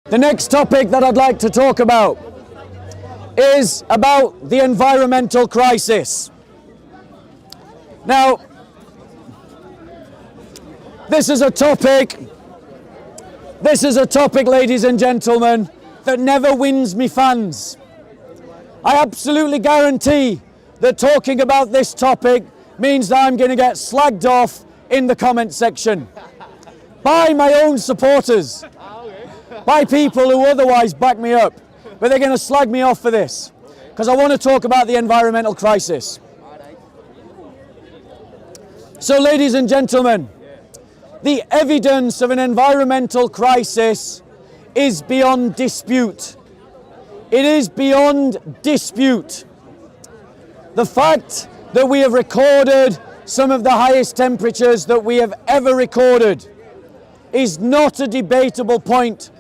The next topic that I'd like to talk about is about the environmental crisis. Now, this is a topic, ladies and gentlemen, that never wins me fans. I absolutely guarantee that talking about this topic means that I'm going to get slagged off in the comment section by my own supporters, by people who otherwise back me up, but they're going to slag me off for this because I want to talk about the environmental crisis. So, ladies and gentlemen, the evidence of an environmental crisis is beyond dispute. It is beyond dispute. The fact that we have recorded some of the highest temperatures that we have ever recorded is not a debatable point.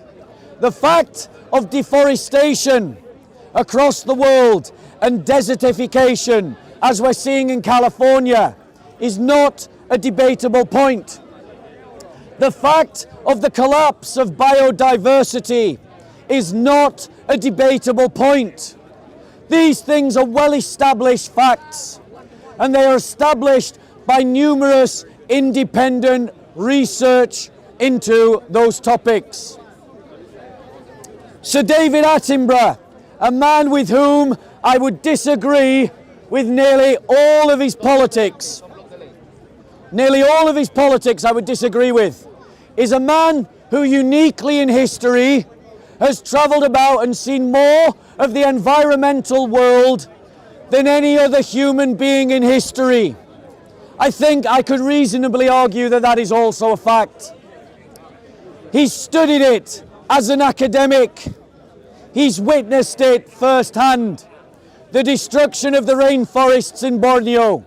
The fact of deforestation across the world and desertification, as we're seeing in California, is not a debatable point. The fact of the collapse of biodiversity is not a debatable point. These things are well-established facts, and they are established by numerous independent research into those topics. Sir David Attenborough, a man with whom I would disagree with nearly all of his politics, I would disagree with, is a man who uniquely in history has travelled about and seen more of the environmental world than any other human being in history. I think I could reasonably argue that that is also a fact. He's studied it as an academic. He's witnessed it firsthand. The destruction of the rainforests in Borneo,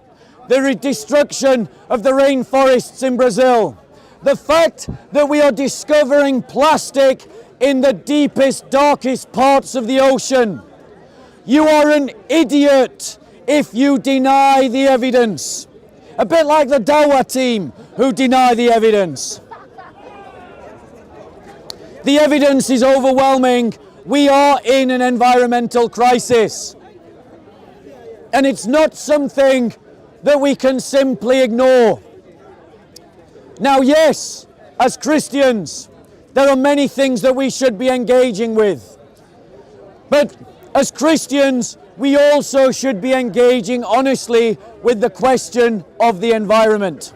the destruction of the rainforests in Brazil, the fact that we are discovering plastic in the deepest, darkest parts of the ocean. You are an idiot if you deny the evidence. A bit like the Dawa team who deny the evidence. The evidence is overwhelming. We are in an environmental crisis. And it's not something that we can simply ignore. Now, yes, as Christians, there are many things that we should be engaging with. But as Christians, we also should be engaging honestly with the question of the environment.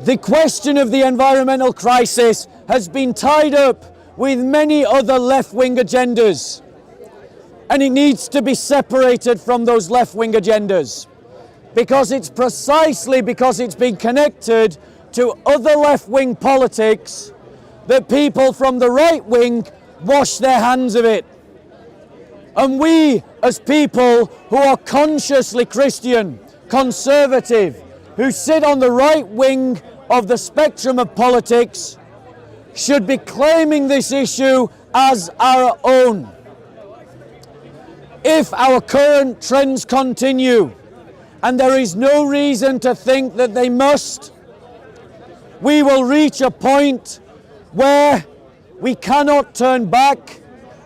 The question of the environmental crisis has been tied up with many other left-wing agendas, and it needs to be separated from those left-wing agendas, because it's precisely because it's been connected to other left-wing politics that people from the right wing wash their hands of it. And we, as people who are consciously Christian, conservative, who sit on the right wing of the spectrum of politics, should be claiming this issue as our own. If our current trends continue, and there is no reason to think that they must, we will reach a point where we cannot turn back,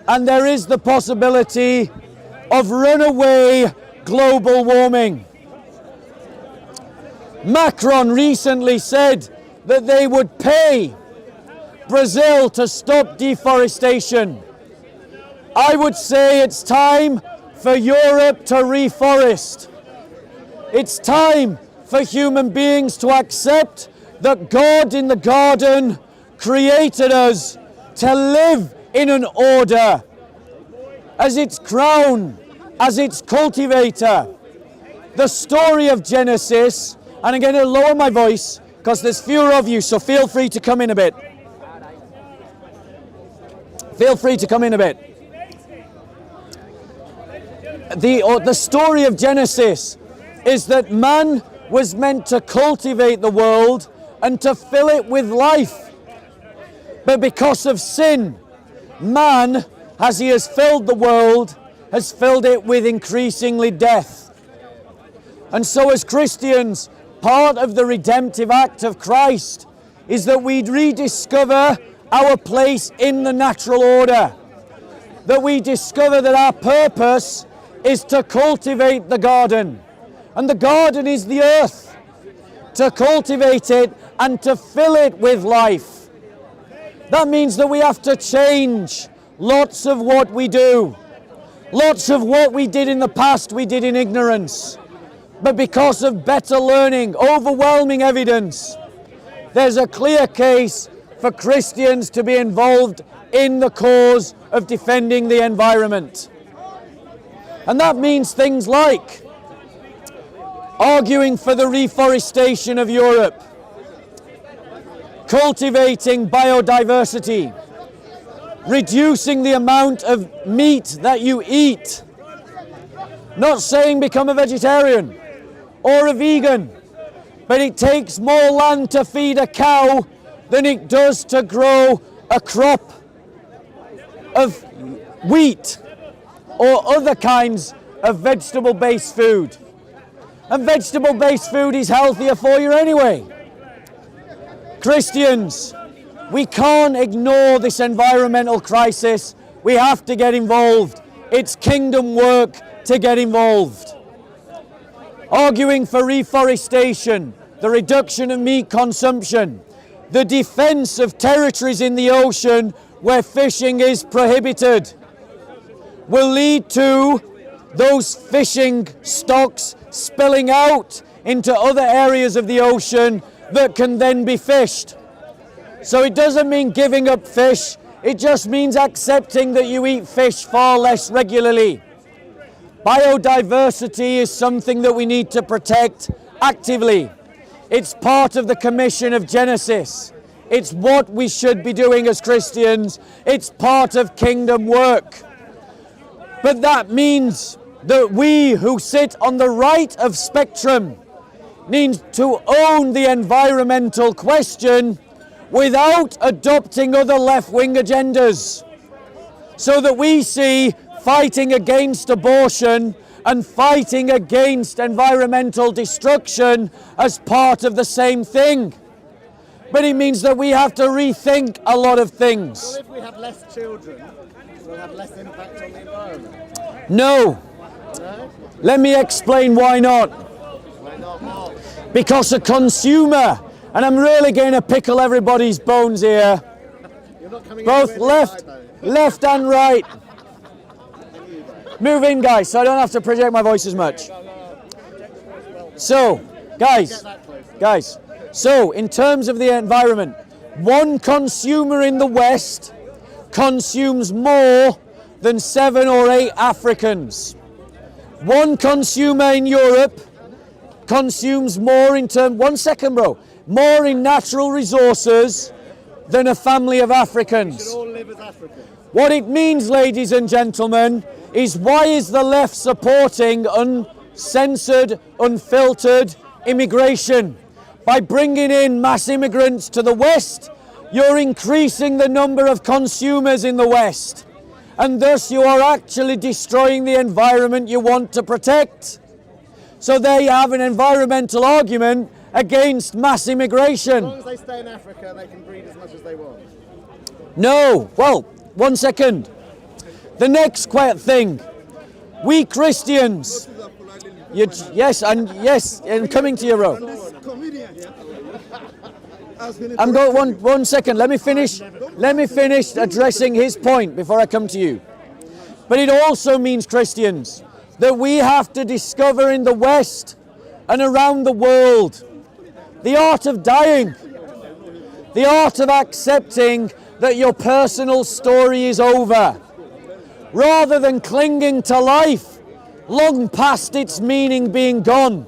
and there is the possibility of runaway global warming. Macron recently said that they would pay Brazil to stop deforestation. I would say it's time for Europe to reforest. It's time for human beings to accept that God in the garden created us to live in an order as its crown, as its cultivator. The story of Genesis, and I'm going to lower my voice because there's fewer of you, so feel free to come in a bit. Feel free to come in a bit. The story of Genesis is that man was meant to cultivate the world and to fill it with life. But because of sin, man, as he has filled the world, has filled it with increasingly death. And so as Christians, part of the redemptive act of Christ is that we rediscover our place in the natural order. That we discover that our purpose is to cultivate the garden. And the garden is the earth. To cultivate it and to fill it with life. That means that we have to change lots of what we do. Lots of what we did in the past we did in ignorance. But because of better learning, overwhelming evidence, there's a clear case for Christians to be involved in the cause of defending the environment. And that means things like arguing for the reforestation of Europe, cultivating biodiversity, reducing the amount of meat that you eat, not saying become a vegetarian or a vegan, but it takes more land to feed a cow than it does to grow a crop of wheat or other kinds of vegetable-based food. And vegetable-based food is healthier for you anyway. Christians, we can't ignore this environmental crisis. We have to get involved. It's kingdom work to get involved. Arguing for reforestation, the reduction of meat consumption, the defense of territories in the ocean where fishing is prohibited, will lead to those fishing stocks spilling out into other areas of the ocean that can then be fished. So it doesn't mean giving up fish, it just means accepting that you eat fish far less regularly. Biodiversity is something that we need to protect actively. It's part of the commission of Genesis. It's what we should be doing as Christians. It's part of kingdom work. But that means that we who sit on the right of spectrum need to own the environmental question without adopting other left-wing agendas. So that we see fighting against abortion and fighting against environmental destruction as part of the same thing. But it means that we have to rethink a lot of things. Well, if we have less children, we'll have less impact on the environment. No. No? Let me explain why not. Why not? Because a consumer, and I'm really going to pickle everybody's bones here, You're not coming both anywhere near left and right. Move in, guys, so I don't have to project my voice as much. So, guys, so in terms of the environment, one consumer in the West consumes more than 7 or 8 Africans. One consumer in Europe consumes more in more in natural resources than a family of Africans. We should all live as Africans. What it means, ladies and gentlemen, is why is the left supporting uncensored, unfiltered immigration? By bringing in mass immigrants to the West, you're increasing the number of consumers in the West. And thus you are actually destroying the environment you want to protect. So they have an environmental argument against mass immigration. As long as they stay in Africa, they can breed as much as they want. No, well, one second. The next thing, we Christians, yes, I'm coming to you, Ro. I'm going one second. Let me finish addressing his point before I come to you. But it also means, Christians, that we have to discover in the West and around the world the art of dying, the art of accepting that your personal story is over, rather than clinging to life long past its meaning being gone.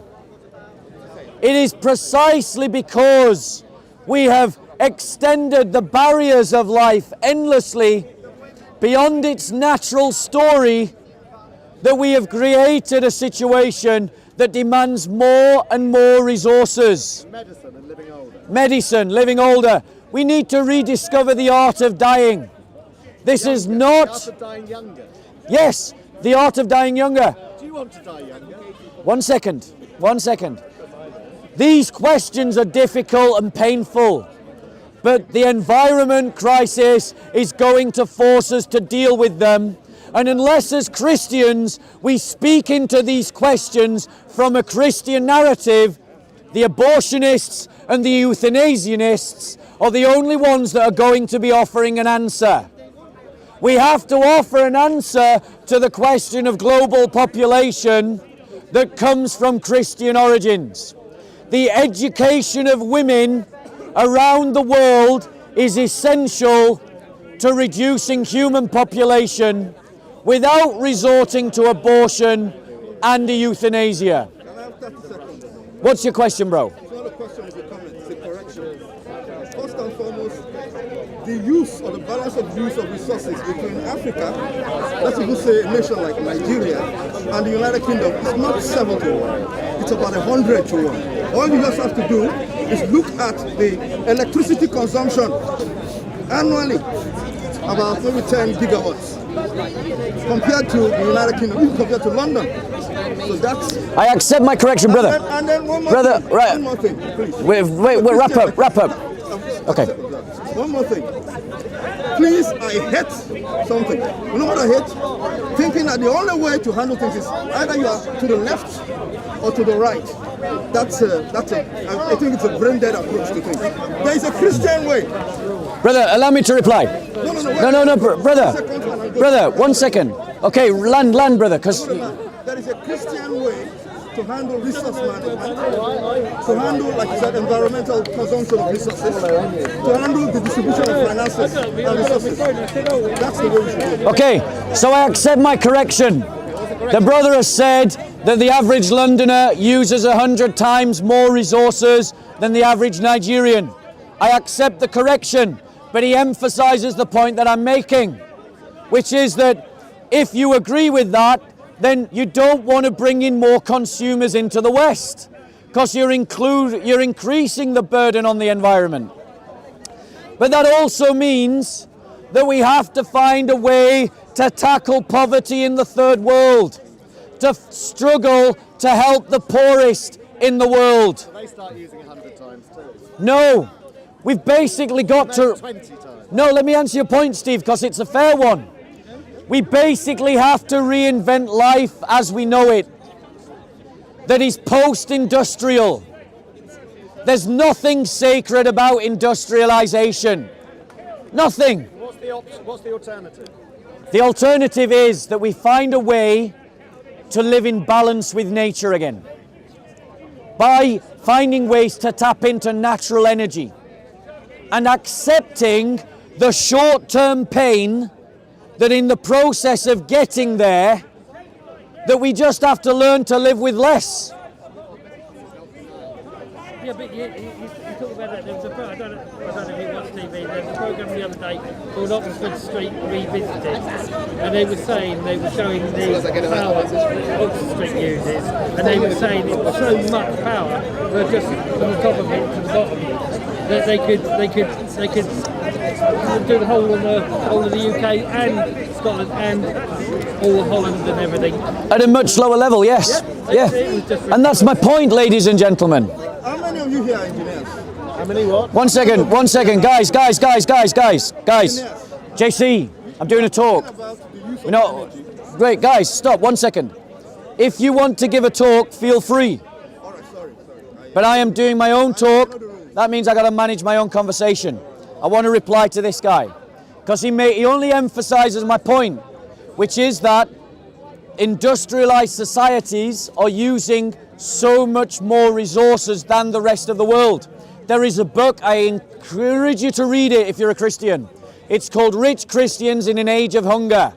It is precisely because we have extended the barriers of life endlessly beyond its natural story that we have created a situation that demands more and more resources. Medicine and living older. Medicine, living older. We need to rediscover the art of dying. This is not... The art of dying younger. Yes, the art of dying younger. Do you want to die younger? One second. These questions are difficult and painful. But the environment crisis is going to force us to deal with them. And unless as Christians we speak into these questions from a Christian narrative, the abortionists and the euthanasianists are the only ones that are going to be offering an answer. We have to offer an answer to the question of global population that comes from Christian origins. The education of women around the world is essential to reducing human population without resorting to abortion and euthanasia. What's your question, bro? It's not a question, it's a comment, it's a correction. First and foremost, the use or the balance of use of resources between Africa, let's even say a nation like Nigeria, and the United Kingdom is not 7 to 1. It's about 100 to 1. All you just have to do is look at the electricity consumption annually, about maybe 10 gigawatts, compared to the United Kingdom, even compared to London. So that's... I accept my correction, brother. And then one more brother, thing, right. one more thing, please. Wait, wrap up. Okay. One more thing. Please, I hate something. You know what I hate? Thinking that the only way to handle things is either you are to the left or to the right. I think it's a brain-dead approach to things. There is a Christian way. Brother, allow me to reply. No, brother, 1 second. Okay, land, brother, because... There is a Christian way to handle resource management, to handle, like you said, environmental consumption of resources, to handle the distribution of finances and resources. That's the way we should do it. Okay, so I accept my correction. The brother has said that the average Londoner uses 100 times more resources than the average Nigerian. I accept the correction, but he emphasizes the point that I'm making, which is that if you agree with that, then you don't want to bring in more consumers into the West, because you're increasing the burden on the environment. But that also means that we have to find a way to tackle poverty in the third world, to struggle to help the poorest in the world. They start using 100 times too. No, we've basically got to... 20 times. No, let me answer your point, Steve, because it's a fair one. We basically have to reinvent life as we know it, that is post-industrial. There's nothing sacred about industrialization. Nothing. What's the alternative? The alternative is that we find a way to live in balance with nature again, by finding ways to tap into natural energy and accepting the short-term pain that in the process of getting there, that we just have to learn to live with less. Yeah, but you talk about that. There was I don't know if you watch TV. There was a program the other day called Oxford Street Revisited, and they were showing the power Oxford Street uses, and they were saying it was so much power, but just from the top of it to the bottom, that they could do the whole of the UK and Scotland and all of Holland and everything. At a much lower level, yes. Yeah. And that's my point, ladies and gentlemen. How many of you here are engineers? How many what? 1 second, guys. JC, I'm doing a talk. Great, guys, stop, 1 second. If you want to give a talk, feel free. All right, sorry. But I am doing my own talk. That means I got to manage my own conversation. I want to reply to this guy because he only emphasizes my point, which is that industrialized societies are using so much more resources than the rest of the world. There is a book, I encourage you to read it if you're a Christian. It's called Rich Christians in an Age of Hunger.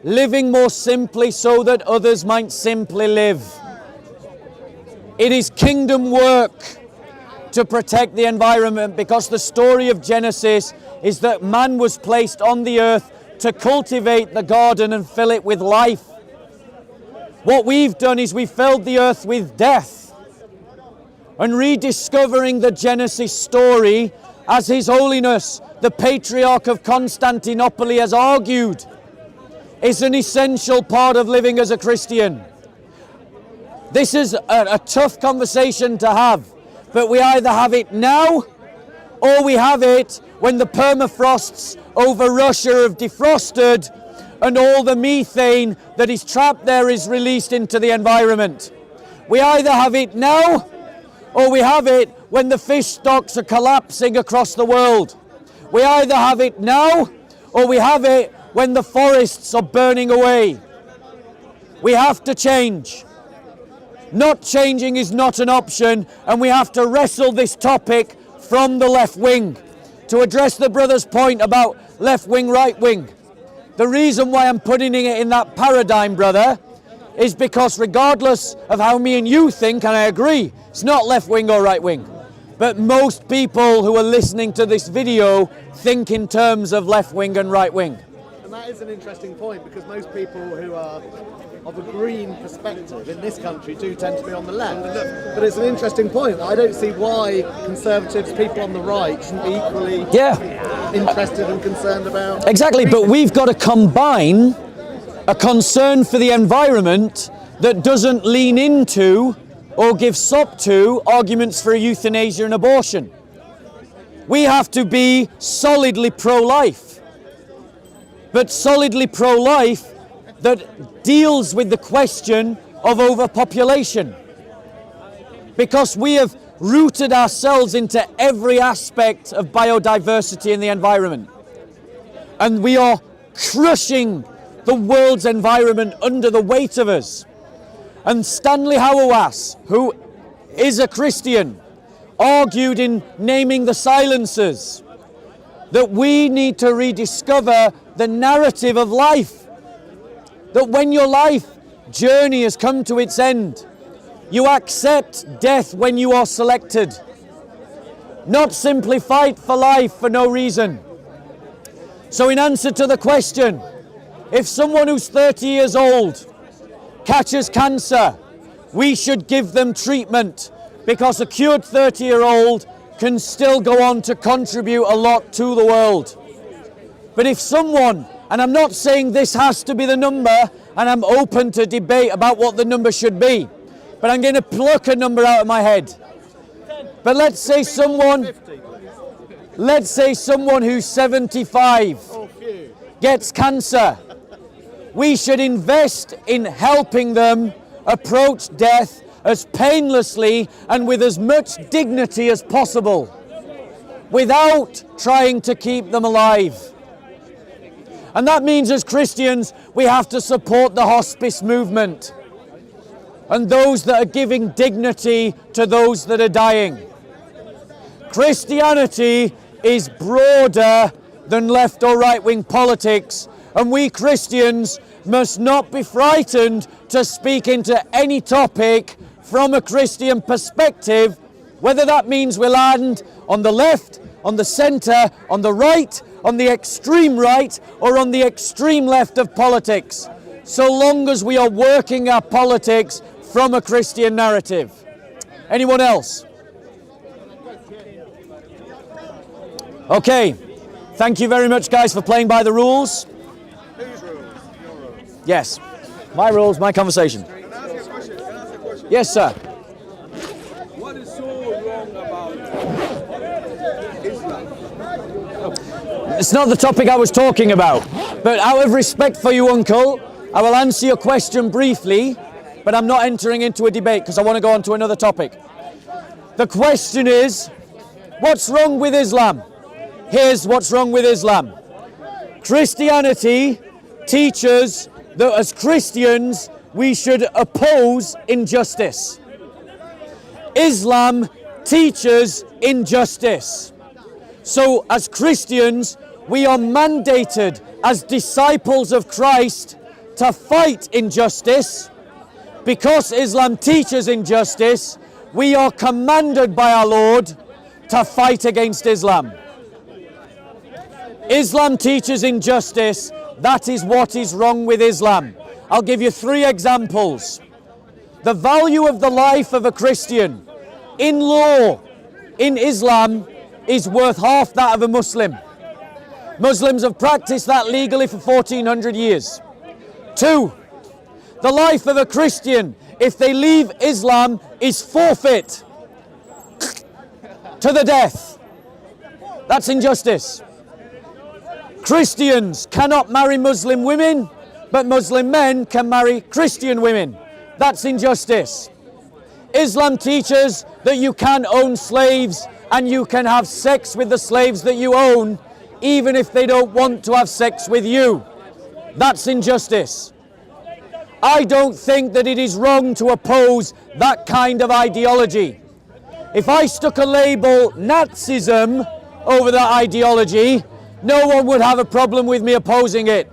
Living more simply so that others might simply live. It is kingdom work to protect the environment, because the story of Genesis is that man was placed on the earth to cultivate the garden and fill it with life. What we've done is we filled the earth with death. And rediscovering the Genesis story, as His Holiness, the Patriarch of Constantinople, has argued, is an essential part of living as a Christian. This is a tough conversation to have, but we either have it now or we have it when the permafrosts over Russia have defrosted and all the methane that is trapped there is released into the environment. We either have it now, or we have it when the fish stocks are collapsing across the world. We either have it now, or we have it when the forests are burning away. We have to change. Not changing is not an option, and we have to wrestle this topic from the left wing. To address the brother's point about left wing, right wing, the reason why I'm putting it in that paradigm, brother, is because regardless of how me and you think, and I agree, it's not left wing or right wing, but most people who are listening to this video think in terms of left wing and right wing. And that is an interesting point, because most people who are of a green perspective in this country do tend to be on the left. But it's an interesting point. I don't see why Conservatives, people on the right, shouldn't be equally interested and concerned about. Exactly, but we've got to combine a concern for the environment that doesn't lean into or give sop to arguments for euthanasia and abortion. We have to be solidly pro-life, but solidly pro-life that deals with the question of overpopulation. Because we have rooted ourselves into every aspect of biodiversity in the environment. And we are crushing the world's environment under the weight of us. And Stanley Hauerwas, who is a Christian, argued in Naming the Silencers that we need to rediscover the narrative of life. That when your life journey has come to its end, you accept death when you are selected. Not simply fight for life for no reason. So in answer to the question, if someone who's 30 years old catches cancer, we should give them treatment, because a cured 30-year-old can still go on to contribute a lot to the world. But if someone, and I'm not saying this has to be the number, and I'm open to debate about what the number should be, but I'm going to pluck a number out of my head. But let's say someone who's 75 gets cancer. We should invest in helping them approach death as painlessly and with as much dignity as possible, without trying to keep them alive. And that means as Christians, we have to support the hospice movement and those that are giving dignity to those that are dying. Christianity is broader than left or right wing politics, and we Christians must not be frightened to speak into any topic from a Christian perspective, whether that means we land on the left, on the centre, on the right, on the extreme right, or on the extreme left of politics, so long as we are working our politics from a Christian narrative. Anyone else? Okay, thank you very much, guys, for playing by the rules. Whose rules? Your rules. Yes, my rules, my conversation. Can I ask you a question? Yes, sir. What is so wrong about Islam? It's not the topic I was talking about, but out of respect for you, Uncle, I will answer your question briefly, but I'm not entering into a debate because I want to go on to another topic. The question is, what's wrong with Islam? Here's what's wrong with Islam. Christianity teaches that as Christians, we should oppose injustice. Islam teaches injustice. So as Christians, we are mandated as disciples of Christ to fight injustice. Because Islam teaches injustice, we are commanded by our Lord to fight against Islam. Islam teaches injustice. That is what is wrong with Islam. I'll give you 3 examples. The value of the life of a Christian in law in Islam is worth half that of a Muslim. Muslims have practiced that legally for 1400 years. 2, the life of a Christian, if they leave Islam, is forfeit to the death. That's injustice. Christians cannot marry Muslim women, but Muslim men can marry Christian women. That's injustice. Islam teaches that you can own slaves and you can have sex with the slaves that you own, even if they don't want to have sex with you. That's injustice. I don't think that it is wrong to oppose that kind of ideology. If I stuck a label Nazism over that ideology, no one would have a problem with me opposing it.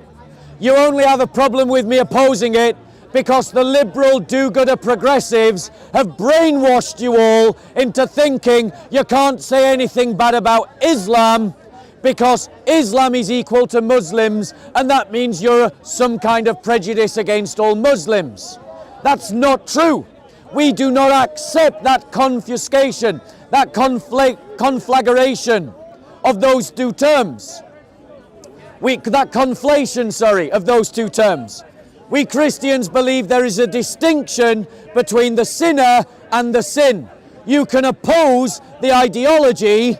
You only have a problem with me opposing it because the liberal do-gooder progressives have brainwashed you all into thinking you can't say anything bad about Islam because Islam is equal to Muslims, and that means you're some kind of prejudice against all Muslims. That's not true. We do not accept that confiscation, that conflagration of those two terms. That conflation, of those two terms. We Christians believe there is a distinction between the sinner and the sin. You can oppose the ideology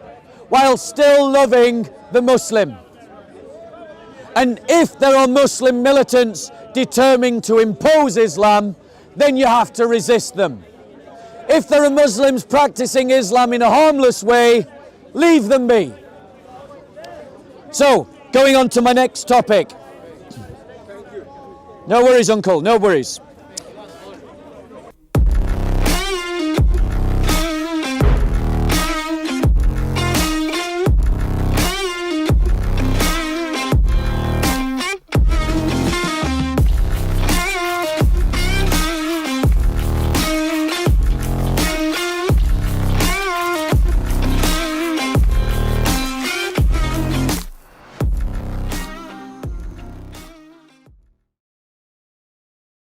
while still loving the Muslim. And if there are Muslim militants determined to impose Islam, then you have to resist them. If there are Muslims practicing Islam in a harmless way, leave them be. So, going on to my next topic. No worries, Uncle, no worries.